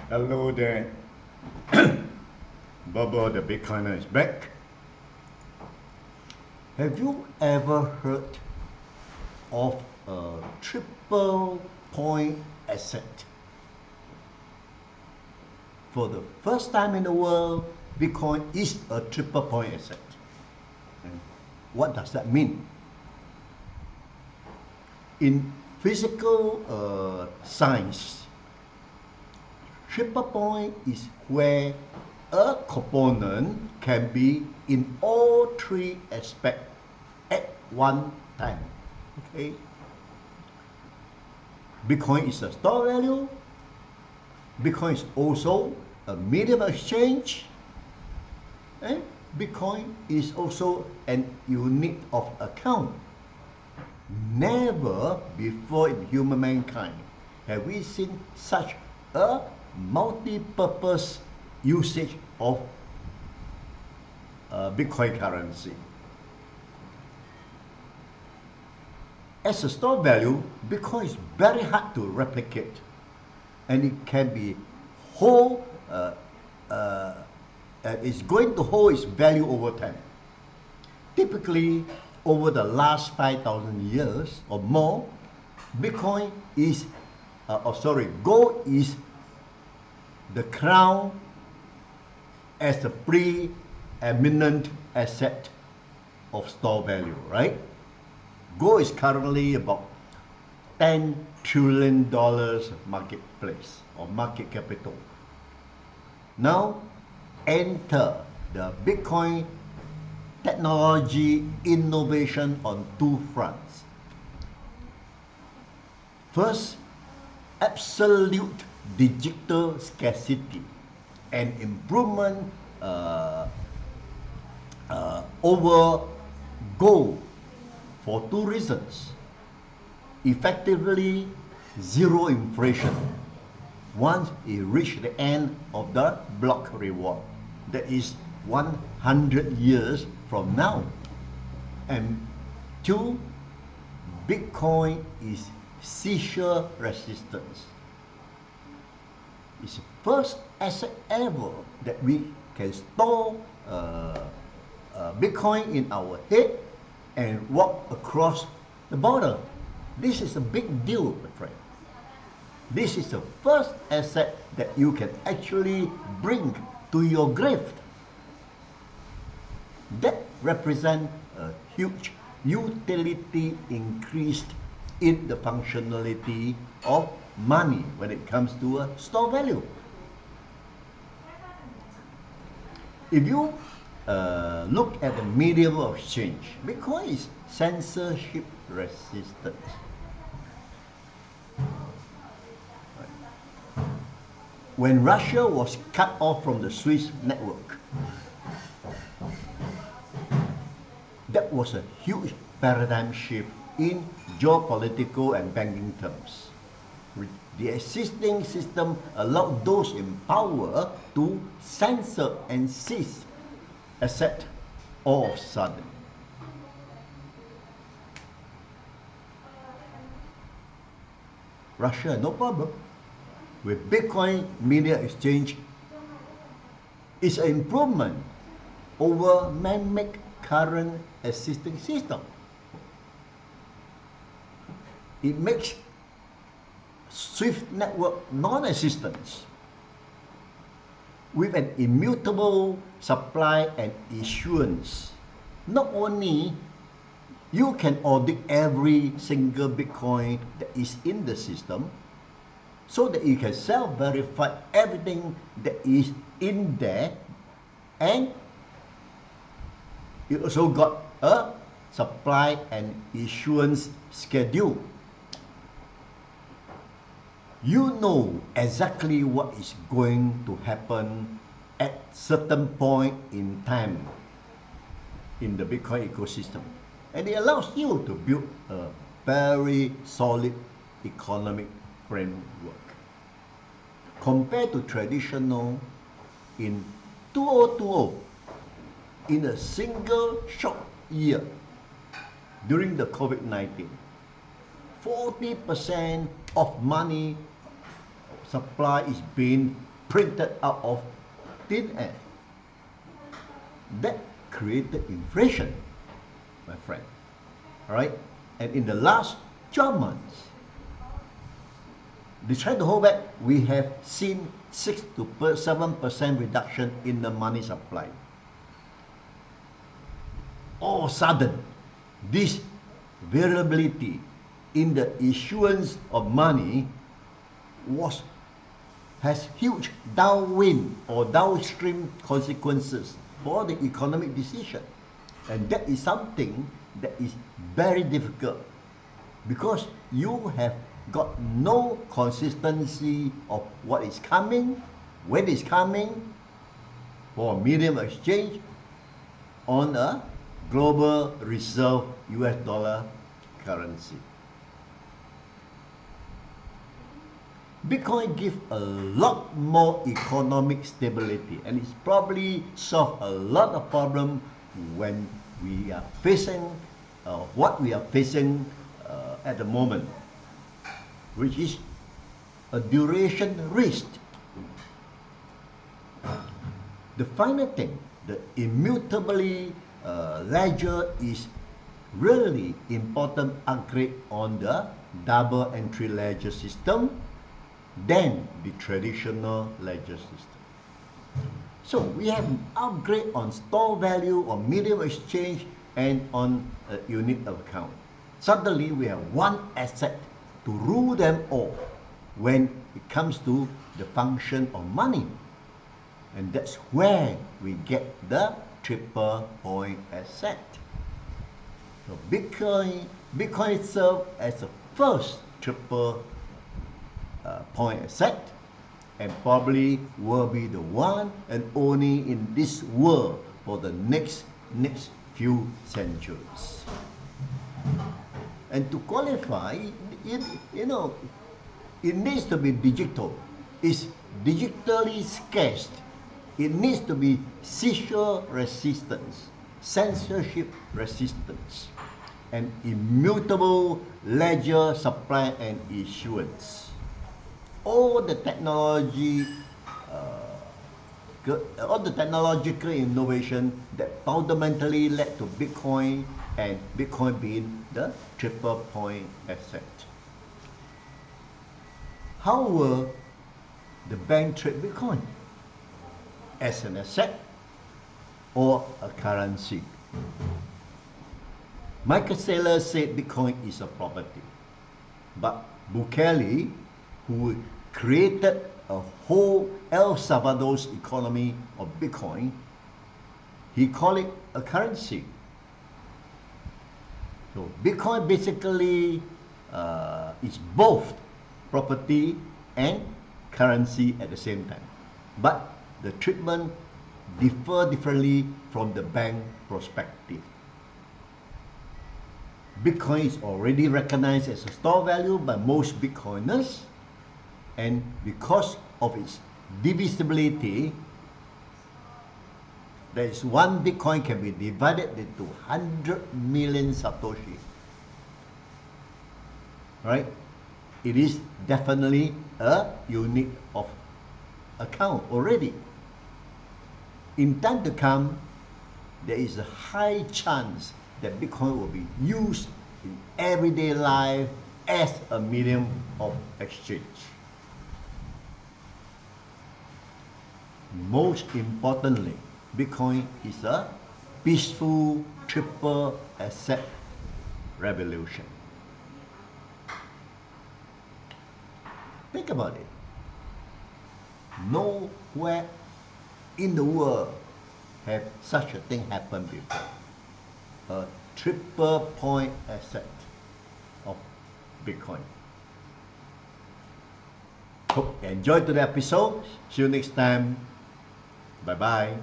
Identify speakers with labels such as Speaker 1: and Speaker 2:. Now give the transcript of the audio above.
Speaker 1: Hello there. BoBo the Bitcoiner is back. Have you ever heard of a triple point asset? For the first time in the world, Bitcoin is a triple point asset. And what does that mean? In physical science, triple point is where a component can be in all three aspects at one time. Okay. Bitcoin is a store value. Bitcoin is also a medium of exchange. And Bitcoin is also an unit of account. Never before in human mankind have we seen such a multi-purpose usage of Bitcoin currency. As a store value, Bitcoin is very hard to replicate, and it can be it's going to hold its value over time. Typically, over the last 5,000 years or more, Bitcoin is, gold is the crown as the preeminent asset of store value, right? Gold is currently about $10 trillion marketplace or market capital. Now enter the Bitcoin technology innovation on two fronts. First, absolute digital scarcity and improvement over gold for two reasons. Effectively, zero inflation once it reaches the end of the block reward. That is 100 years from now. And two, Bitcoin is seizure resistance. It's the first asset ever that we can store Bitcoin in our head and walk across the border. This is a big deal, my friend. This is the first asset that you can actually bring to your grave. That represents a huge utility increased in the functionality of money when it comes to a store value. If you look at the medium of exchange, Bitcoin is censorship resistant. When Russia was cut off from the Swiss network, that was a huge paradigm shift in geopolitical and banking terms. The existing system allowed those in power to censor and seize assets all of a sudden. Russia, no problem. With Bitcoin media exchange, it's an improvement over man-made current existing system. It makes SWIFT network non-existent. With an immutable supply and issuance, not only you can audit every single Bitcoin that is in the system, so that you can self-verify everything that is in there, and you also got a supply and issuance schedule. You know exactly what is going to happen at certain point in time in the Bitcoin ecosystem. And it allows you to build a very solid economic framework. Compared to traditional, in 2020, in a single short year, during the COVID-19, 40% of money supply is being printed out of thin air. That created inflation, my friend. All right? And in the last 12 months, despite the hold back, we have seen 6 to 7% reduction in the money supply. All of a sudden, this variability in the issuance of money has huge downwind or downstream consequences for the economic decision. And that is something that is very difficult because you have got no consistency of what is coming, when it's coming for medium exchange on a global reserve US dollar currency. Bitcoin gives a lot more economic stability, and it's probably solved a lot of problems when we are facing what we are facing at the moment, which is a duration risk. The final thing, the immutably ledger is really important upgrade on the double entry ledger system than the traditional ledger system. So we have an upgrade on store value, on medium exchange, and on a unit of account. Suddenly we have one asset to rule them all when it comes to the function of money. And that's where we get the triple point asset. So Bitcoin serves as the first triple point asset, and probably will be the one and only in this world for the next few centuries. And to qualify, it needs to be digital. It's digitally scarce. It needs to be seizure resistance, censorship resistance, and immutable ledger supply and issuance. All the technological innovation that fundamentally led to Bitcoin, and Bitcoin being the triple point asset. How will the bank trade Bitcoin? As an asset or a currency? Michael Saylor said Bitcoin is a property, but Bukele, who created a whole El Salvador's economy of Bitcoin, he called it a currency. So Bitcoin basically is both property and currency at the same time. But the treatment differ differently from the bank perspective. Bitcoin is already recognized as a store value by most Bitcoiners, and because of its divisibility, there is one Bitcoin can be divided into 100 million Satoshi. Right? It is definitely a unit of account already. In time to come, there is a high chance that Bitcoin will be used in everyday life as a medium of exchange. Most importantly, Bitcoin is a peaceful triple asset revolution. Think about it. Nowhere in the world have such a thing happened before. A triple point asset of Bitcoin. Hope you enjoyed today's episode. See you next time. Bye bye.